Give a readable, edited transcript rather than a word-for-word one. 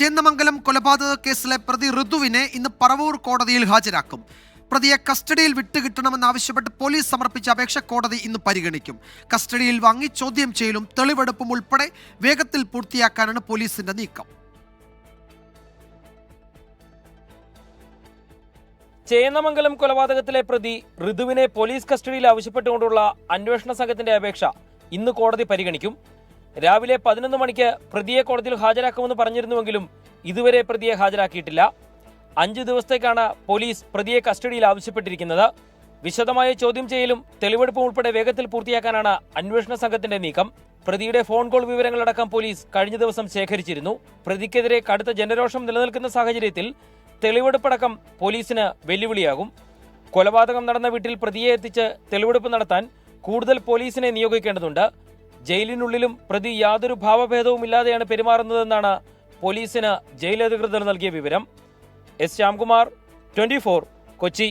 ചേന്നമംഗലം കൊലപാതക കേസിലെ പ്രതി ഋതുവിനെ ഇന്ന് പറവൂർ കോടതിയിൽ ഹാജരാക്കും. പ്രതിയെ കസ്റ്റഡിയിൽ വിട്ടുകിട്ടണമെന്നാവശ്യപ്പെട്ട് പോലീസ് സമർപ്പിച്ച അപേക്ഷ കോടതി ഇന്ന് പരിഗണിക്കും. കസ്റ്റഡിയിൽ വാങ്ങി ചോദ്യം ചെയ്യലും തെളിവെടുപ്പും ഉൾപ്പെടെ വേഗത്തിൽ പൂർത്തിയാക്കാനാണ് പോലീസിന്റെ നീക്കം. ചേന്നമംഗലം കൊലപാതകത്തിലെ പ്രതി ഋതുവിനെ പോലീസ് കസ്റ്റഡിയിൽ ആവശ്യപ്പെട്ടുകൊണ്ടുള്ള അന്വേഷണ സംഘത്തിന്റെ അപേക്ഷ ഇന്ന് കോടതി പരിഗണിക്കും. രാവിലെ 11 മണിക്ക് പ്രതിയെ കോടതിയിൽ ഹാജരാക്കുമെന്ന് പറഞ്ഞിരുന്നുവെങ്കിലും ഇതുവരെ പ്രതിയെ ഹാജരാക്കിയിട്ടില്ല. 5 ദിവസത്തേക്കാണ് പോലീസ് പ്രതിയെ കസ്റ്റഡിയിൽ ആവശ്യപ്പെട്ടിരിക്കുന്നത്. വിശദമായ ചോദ്യം ചെയ്യലും തെളിവെടുപ്പും ഉൾപ്പെടെ വേഗത്തിൽ പൂർത്തിയാക്കാനാണ് അന്വേഷണ സംഘത്തിന്റെ നീക്കം. പ്രതിയുടെ ഫോൺ കോൾ വിവരങ്ങളടക്കം പോലീസ് കഴിഞ്ഞ ദിവസം ശേഖരിച്ചിരുന്നു. പ്രതിക്കെതിരെ കടുത്ത ജനരോഷം നിലനിൽക്കുന്ന സാഹചര്യത്തിൽ തെളിവെടുപ്പടക്കം പോലീസിന് വെല്ലുവിളിയാകും. കൊലപാതകം നടന്ന വീട്ടിൽ പ്രതിയെ എത്തിച്ച് തെളിവെടുപ്പ് നടത്താൻ കൂടുതൽ പോലീസിനെ നിയോഗിക്കേണ്ടതുണ്ട്. ജയിലിനുള്ളിലും പ്രതി യാതൊരു ഭാവഭേദവുമില്ലാതെയാണ് പെരുമാറുന്നതെന്നാണ് പോലീസിന് ജയിൽ അധികൃതർ നൽകിയ വിവരം. എസ് ശ്യാംകുമാർ, 24, കൊച്ചി.